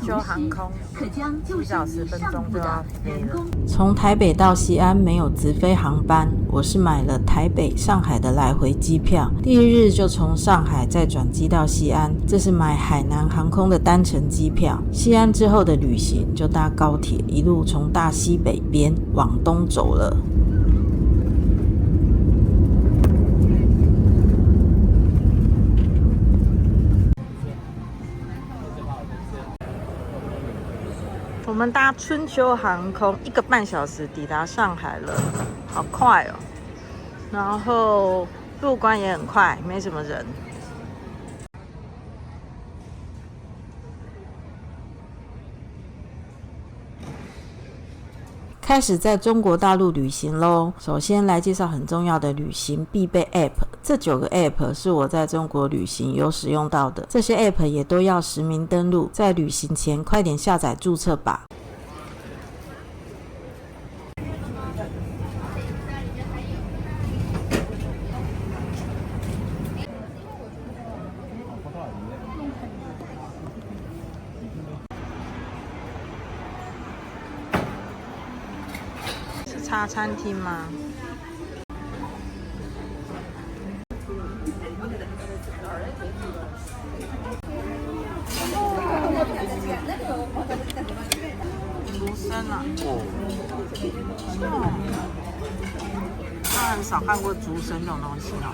休航空提早10分钟就要飞了。从台北到西安没有直飞航班，我是买了台北、上海的来回机票，第一日就从上海再转机到西安，这是买海南航空的单程机票。西安之后的旅行就搭高铁，一路从大西北边往东走了。我们搭春秋航空1个半小时抵达上海了，好快哦！然后入关也很快，没什么人。开始在中国大陆旅行咯。首先来介绍很重要的旅行必备 App， 这9个 App 是我在中国旅行有使用到的，这些 App 也都要实名登录，在旅行前快点下载注册吧。是茶餐厅吗？竹笙啊！他很少看过竹笙这种东西哦。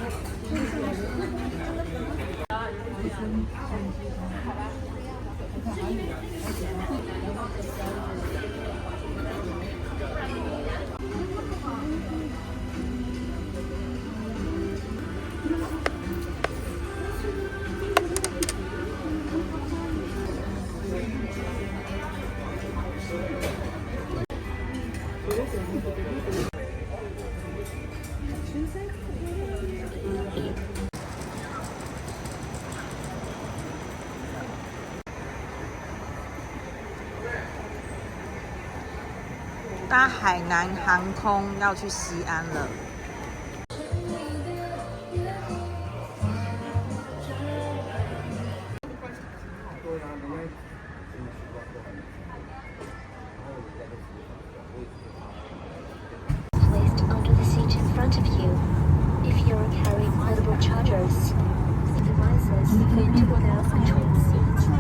搭海南航空要去西安了。Placed under the seat in front of you. If you're carrying portable chargers, devices fit without between the seats.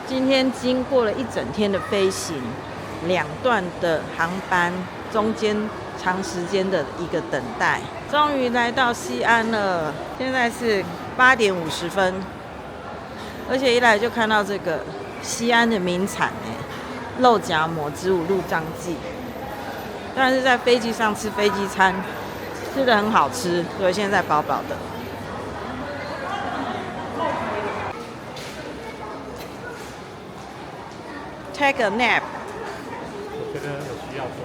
今天经过了1整天的飞行，2段的航班，中间长时间的一个等待，终于来到西安了。现在是8点50分，而且一来就看到这个西安的名产肉夹馍之舞入张记。但是在飞机上吃飞机餐，吃得很好吃，所以现在饱饱的。Take a nap。我觉得有需要做。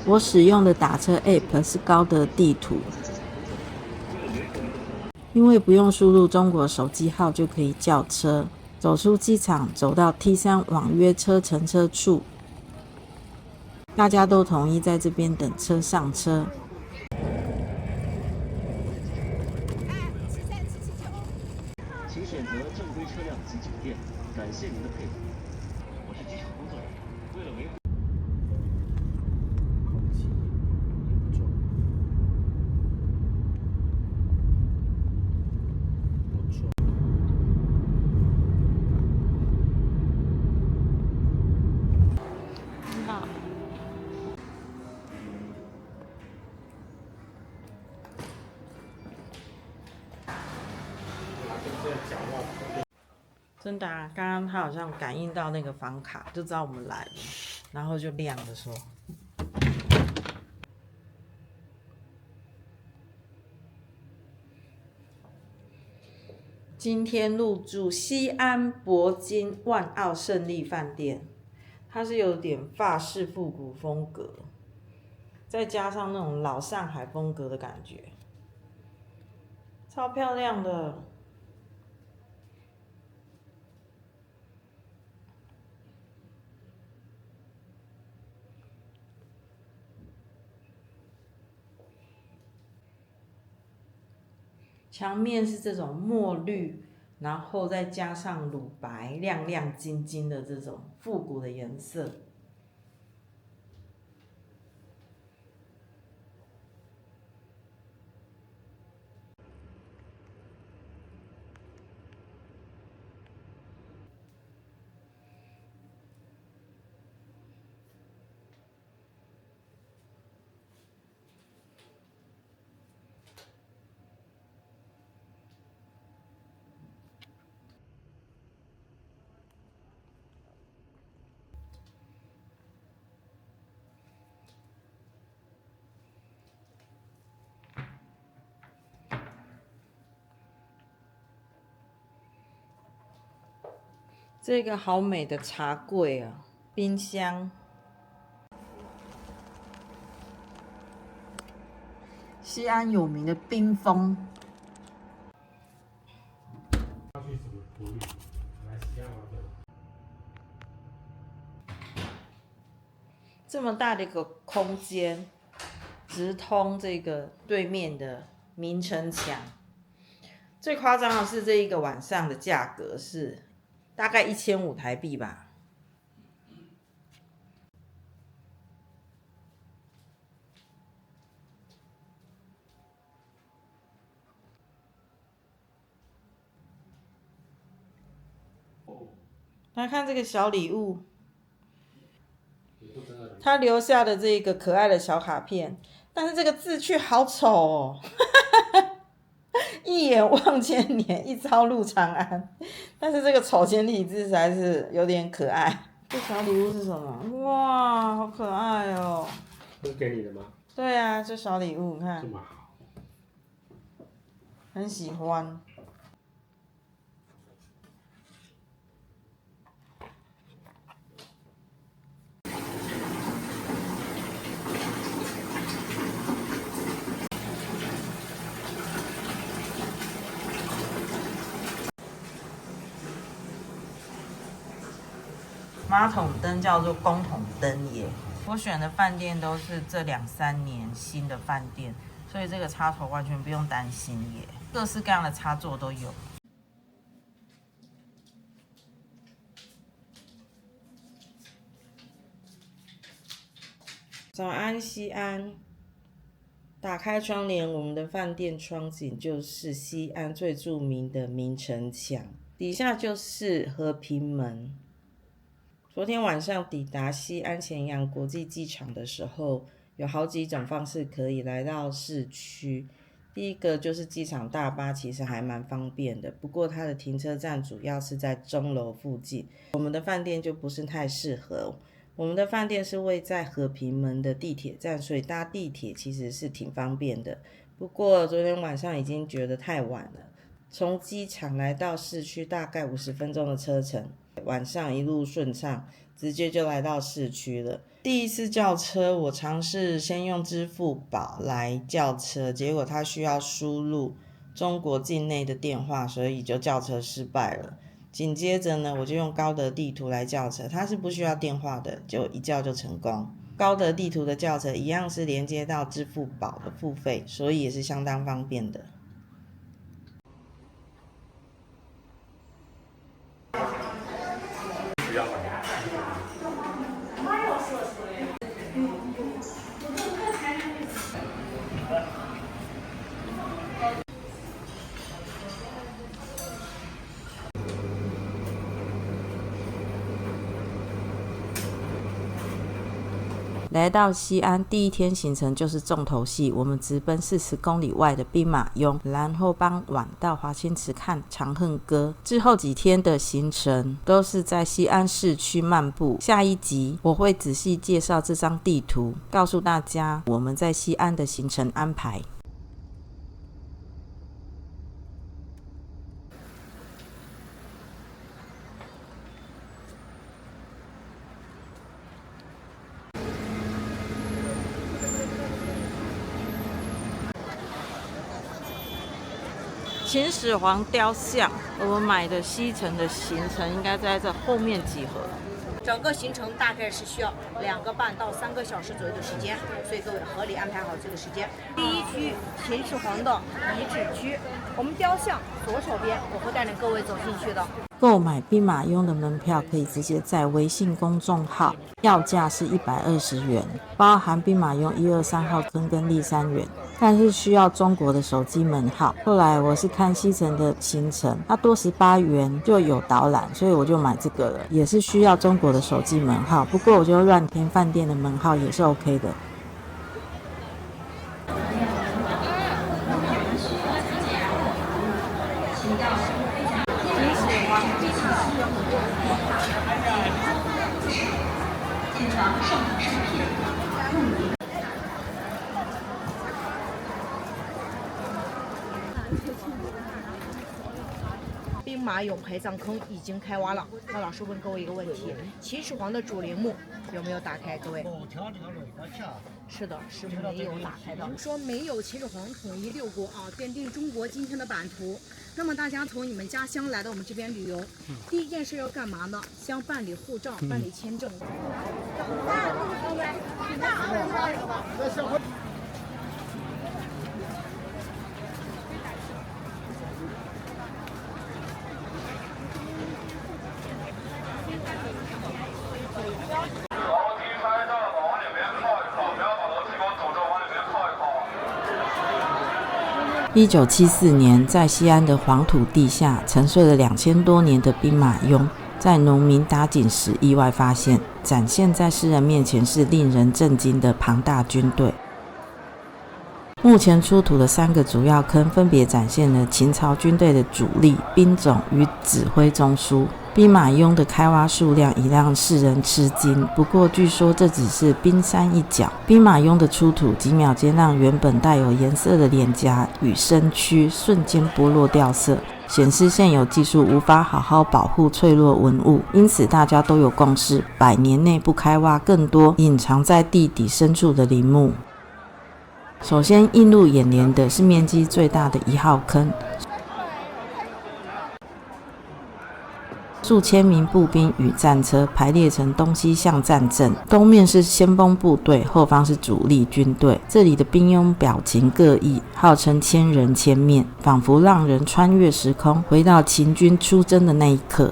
我使用的打车 App 是高德地图，因为不用输入中国手机号就可以叫车。走出机场，走到 T3 网约车乘车处。大家都统一在这边等车上车。请选择正规车辆及酒店，感谢您的配合。我是机场工作人员，为了维护。空气也不错，不错。你好。真的啊，刚刚他好像感应到那个房卡，就知道我们来了，然后就亮着说。今天入住西安铂金万澳胜利饭店，它是有点法式复古风格，再加上那种老上海风格的感觉，超漂亮的。墙面是这种墨绿，然后再加上乳白，亮亮晶晶的这种复古的颜色。这个好美的茶柜啊，冰箱。西安有名的冰峰。这么大的一个空间，直通这个对面的明城墙。最夸张的是这一个晚上的价格是大概1500台币吧。来看这个小礼物，他留下的这个可爱的小卡片，但是这个字却好丑哦，一眼望千年，一朝入长安。但是这个丑简体字实在是有点可爱。这小礼物是什么？哇，好可爱哦！这是给你的吗？对啊，这小礼物，你看，这么好，很喜欢。马桶灯叫做公桶灯耶。我选的饭店都是这2-3年新的饭店，所以这个插头完全不用担心耶，各式各样的插座都有。早安，西安。打开窗帘，我们的饭店窗景就是西安最著名的明城墙，底下就是和平门。昨天晚上抵达西安前洋国际机场的时候，有好几种方式可以来到市区。第一个就是机场大巴，其实还蛮方便的，不过它的停车站主要是在钟楼附近，我们的饭店就不是太适合。我们的饭店是位在和平门的地铁站，所以搭地铁其实是挺方便的。不过昨天晚上已经觉得太晚了，从机场来到市区大概50分钟的车程，晚上一路顺畅，直接就来到市区了。第一次叫车，我尝试先用支付宝来叫车，结果它需要输入中国境内的电话，所以就叫车失败了。紧接着呢，我就用高德地图来叫车，它是不需要电话的，就一叫就成功。高德地图的叫车一样是连接到支付宝的付费，所以也是相当方便的。来到西安，第一天行程就是重头戏，我们直奔40公里外的兵马俑，然后傍晚到华清池看长恨歌。之后几天的行程都是在西安市区漫步。下一集我会仔细介绍这张地图，告诉大家我们在西安的行程安排。秦始皇雕像，我们买的西城的行程应该在这后面集合。整个行程大概是需要2个半到3个小时左右的时间，所以各位合理安排好这个时间。第一区秦始皇的遗址区，我们雕像左手边，我会带领各位走进去的。购买兵马俑的门票可以直接在微信公众号，要价是120元，包含兵马俑1、2、3号坑跟立山园，但是需要中国的手机门号。后来我是看西城的行程，它多18元就有导览，所以我就买这个了，也是需要中国的手机门号，不过我就乱填饭店的门号也是 OK 的。兵马俑陪葬坑已经开挖了。那老师问各位一个问题：秦始皇的主陵墓有没有打开？各位，是的，是没有打开的。说没有秦始皇统一6国啊，奠定中国今天的版图。那么大家从你们家乡来到我们这边旅游，第一件事要干嘛呢？先办理护照，办理签证。1974年，在西安的黄土地下沉睡了2000多年的兵马俑，在农民打井时意外发现，展现在世人面前是令人震惊的庞大军队。目前出土的3个主要坑分别展现了秦朝军队的主力、兵种与指挥中枢。兵马俑的开挖数量已让世人吃惊，不过据说这只是冰山一角。兵马俑的出土几秒间让原本带有颜色的脸颊与身躯瞬间剥落掉色，显示现有技术无法好好保护脆弱文物，因此大家都有共识，100年内不开挖更多隐藏在地底深处的陵墓。首先映入眼帘的是面积最大的1号坑，数千名步兵与战车排列成东西向战阵，东面是先锋部队，后方是主力军队。这里的兵俑表情各异，号称千人千面，仿佛让人穿越时空，回到秦军出征的那一刻。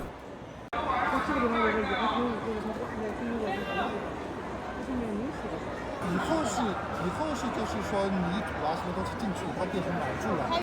以后是就是说泥土啊什么东西进去，它变成板柱了。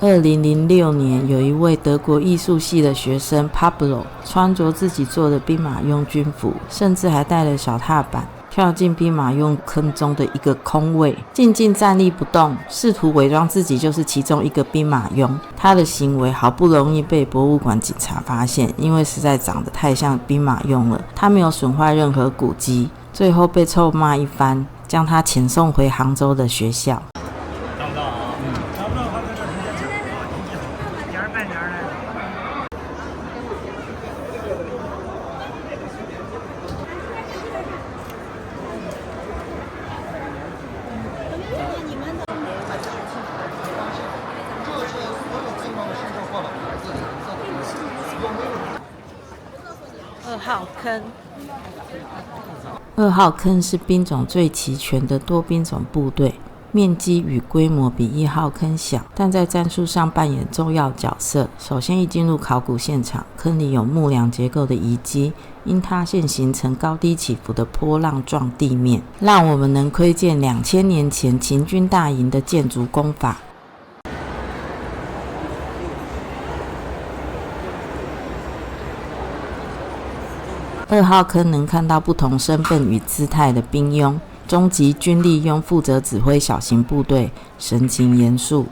2006年，有一位德国艺术系的学生 Pablo 穿着自己做的兵马俑军服，甚至还带了小踏板，跳进兵马俑坑中的一个空位，静静站立不动，试图伪装自己就是其中一个兵马俑。他的行为好不容易被博物馆警察发现，因为实在长得太像兵马俑了。他没有损坏任何古迹，最后被臭骂一番，将他遣送回杭州的学校。找不到啊？找不到，他在这直接讲啊，一点半点的。2号坑。2号坑是兵种最齐全的多兵种部队，面积与规模比1号坑小，但在战术上扮演重要角色。首先一进入考古现场，坑里有木梁结构的遗迹，因塌陷形成高低起伏的波浪状地面，让我们能窥见2000年前秦军大营的建筑工法。2号坑能看到不同身份与姿态的兵俑，中级军力俑负责指挥小型部队，神情严肃。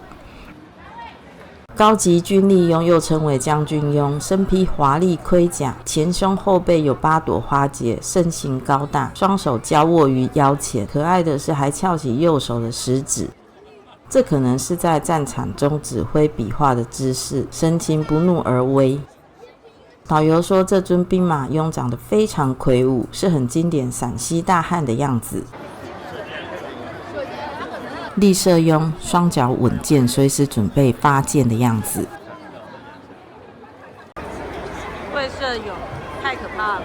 高级军力俑又称为将军俑，身披华丽盔甲，前胸后背有8朵花结，身形高大，双手交握于腰前。可爱的是还翘起右手的食指，这可能是在战场中指挥笔画的姿势，神情不怒而威。导游说，这尊兵马俑长得非常魁梧，是很经典陕西大汉的样子。立射俑双脚稳健，随时准备发箭的样子。会射俑太可怕了。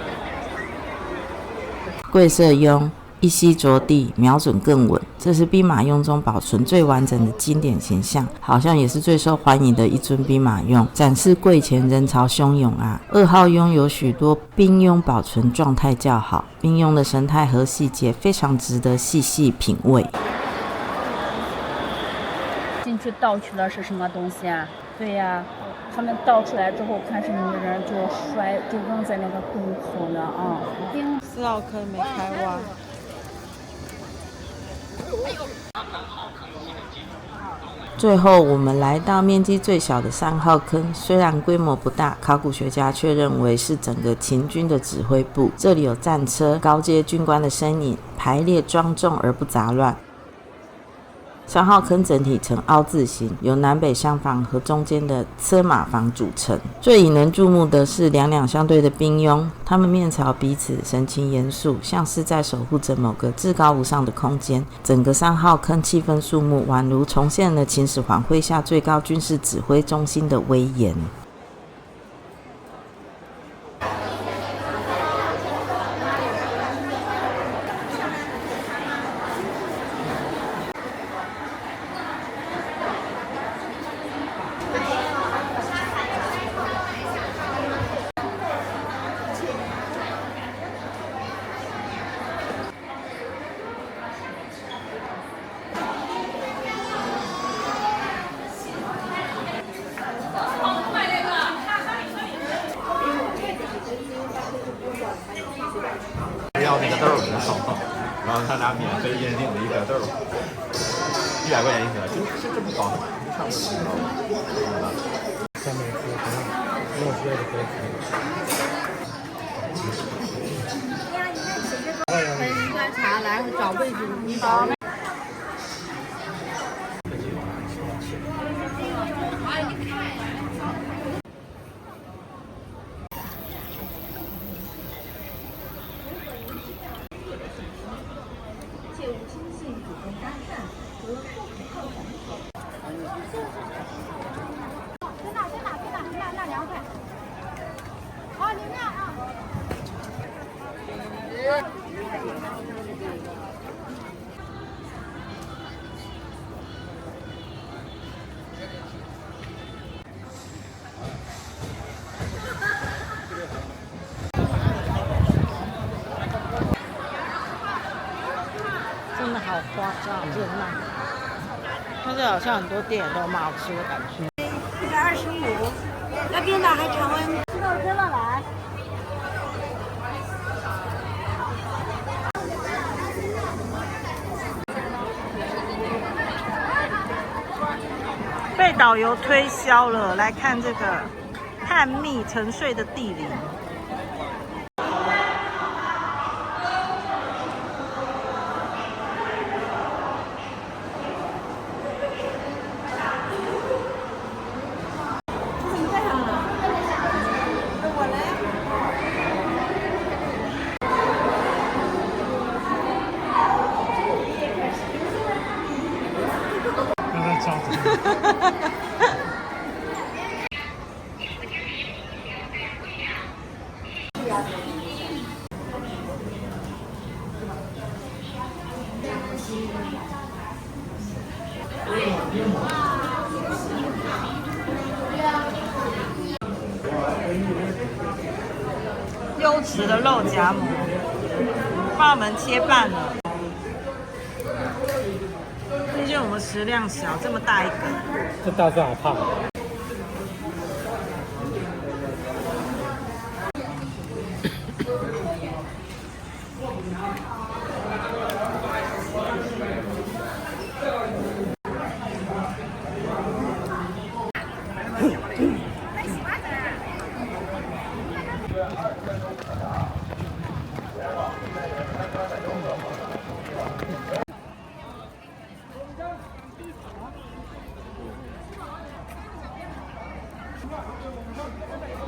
跪射俑一膝着地，瞄准更稳，这是兵马俑中保存最完整的经典形象，好像也是最受欢迎的一尊兵马俑。展示柜前人潮汹涌啊！2号俑有许多兵俑保存状态较好，兵俑的神态和细节非常值得细细品味。进去倒出来是什么东西啊？对呀，他们倒出来之后，看是女人就摔，就扔在那个洞口了啊。4号坑没开挖。最后，我们来到面积最小的3号坑，虽然规模不大，考古学家却认为是整个秦军的指挥部。这里有战车、高阶军官的身影，排列庄重而不杂乱。3号坑整体呈凹字形，由南北厢房和中间的车马房组成。最引人注目的是两两相对的兵俑，他们面朝彼此，神情严肃，像是在守护着某个至高无上的空间。整个3号坑气氛肃穆，宛如重现了秦始皇麾下最高军事指挥中心的威严。要那个豆儿的好，然后他俩免费认领了一个豆儿，100块钱一颗，就这么高，差不多。下面是什么？没有需要的可以。喝一罐茶，来找位置，你找。真的好夸张，热闹。但是好像很多店也都蛮好吃的感觉。125，那边的还常温。知道真的来。被导游推销了，来看这个探秘沉睡的地理。优质的肉夹馍，帮我们切半了。毕竟我们食量小，这么大一个。这大蒜好胖。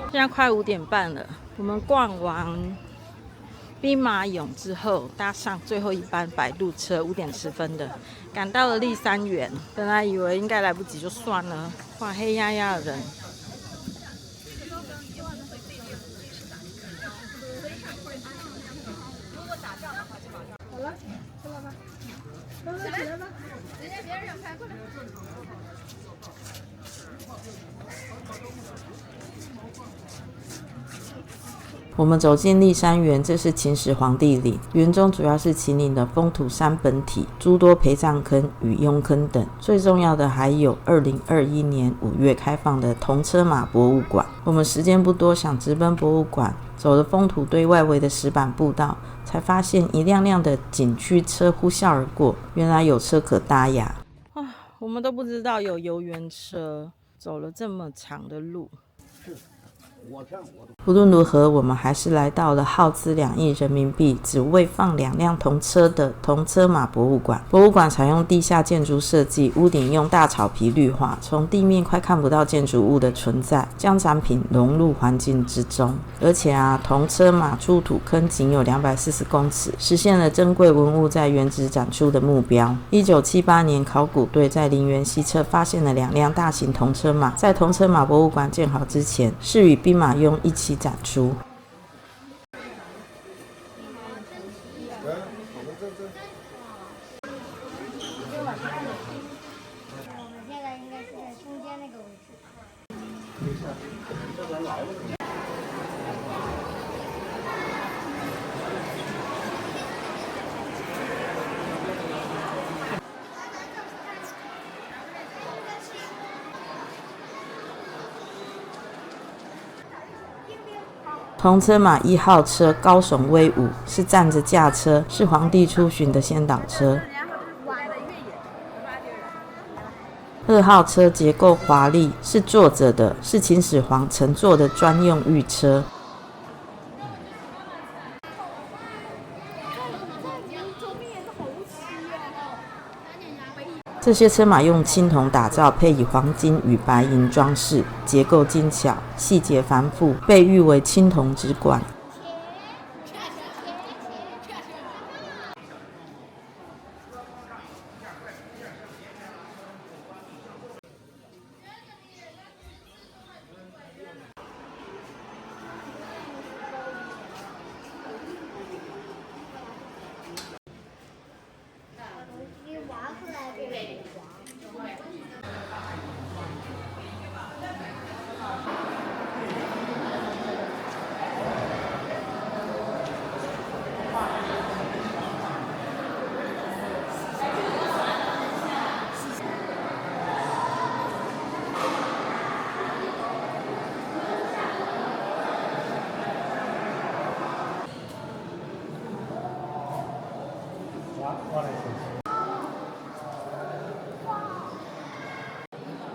现在快5点半了，我们逛完兵马俑之后，搭上最后一班摆渡车，5点10分的，赶到了骊山园。本来以为应该来不及就算了，哇，黑压压的人。好了，吃了吧，起来吧，人家别人要开过来。我们走进骊山园，这是秦始皇帝陵。园中主要是秦岭的风土山本体、诸多陪葬坑与雍坑等。最重要的还有2021年5月开放的铜车马博物馆。我们时间不多，想直奔博物馆，走了风土堆外围的石板步道，才发现一辆辆的景区车呼啸而过，原来有车可搭呀！我们都不知道有游园车，走了这么长的路。无论如何，我们还是来到了耗资2亿人民币，只为放2辆铜车的铜车马博物馆。博物馆采用地下建筑设计，屋顶用大草皮绿化，从地面快看不到建筑物的存在，将展品融入环境之中。而且铜车马出土坑仅有240公尺，实现了珍贵文物在原址展出的目标。1978年，考古队在陵园西侧发现了2辆大型铜车马，在铜车马博物馆建好之前，是与兵马俑一起展出。铜车马1号车高耸威武，是站着驾车，是皇帝出巡的先导车。2号车结构华丽，是坐着的，是秦始皇乘坐的专用御车。这些车马用青铜打造，配以黄金与白银装饰，结构精巧，细节繁复，被誉为青铜之冠。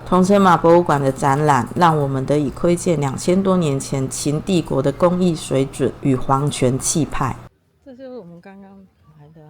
铜车马博物馆的展览，让我们得以窥见2000多年前秦帝国的工艺水准与皇权气派。这就是我们刚刚来的。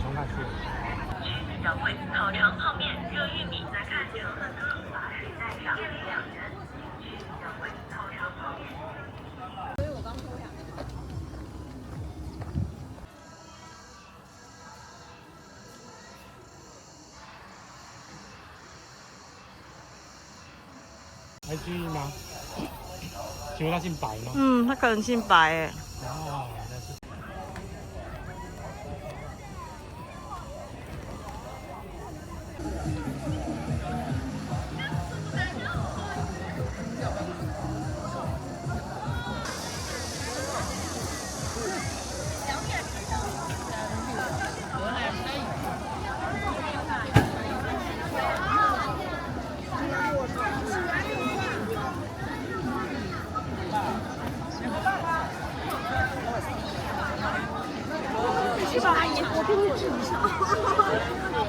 从那去。掌柜，烤肠、泡面、热玉米。来看成恨哥把水带上，2人。掌柜，烤肠、泡面。所以我刚说2个。还记忆吗？请问他姓白吗？他可能姓白哎。哦，那是。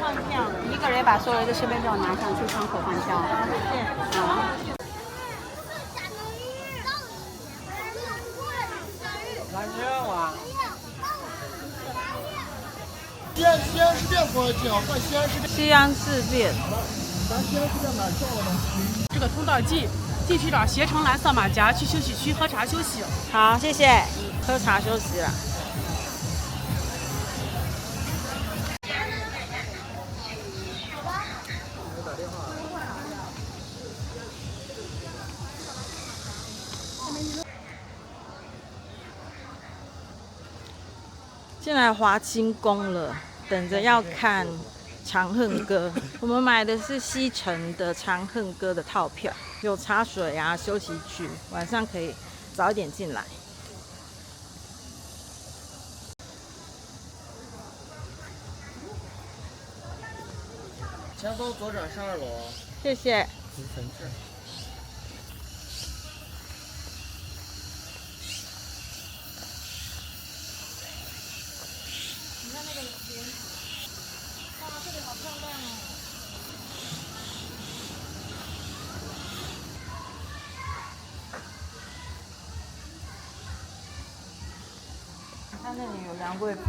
换票，一个人把所有的身份证拿上去窗口换票。西安事变过境换西安事变。西安事变。咱西安事变哪叫呢？这个通道进去找携程蓝色马甲去休息区喝茶休息。好，谢谢。喝茶休息了。进来华清宫了，等着要看《长恨歌》。我们买的是西城的《长恨歌》的套票，有茶水啊、休息区，晚上可以早一点进来。前方左转上2楼。谢谢。陈志。你看那个莲，哇，这里好漂亮哦！你看那里有梁贵妃。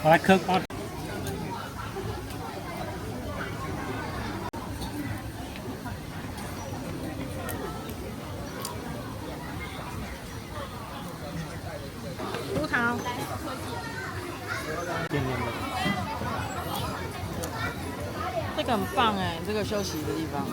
我来嗑瓜。葡萄。这个很棒哎，这个休息的地方。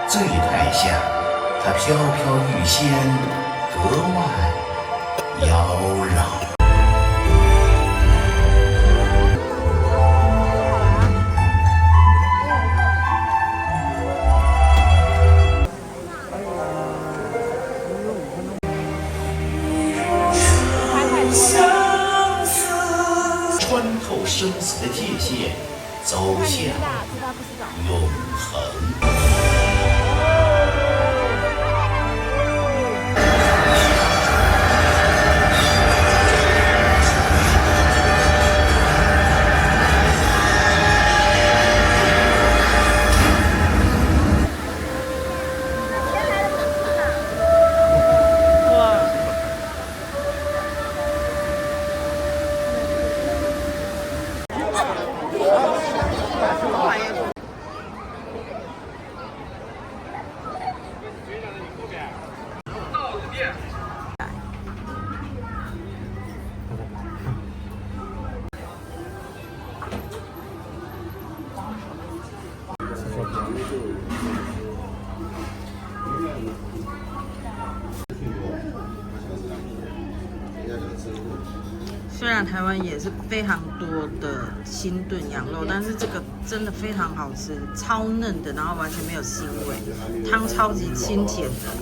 醉台下，它飘飘欲仙，格外妖娆。穿透生死的界限，走向永恒。虽然台湾也是非常多的清炖羊肉，但是这个真的非常好吃，超嫩的，然后完全没有腥味，汤超级清甜的。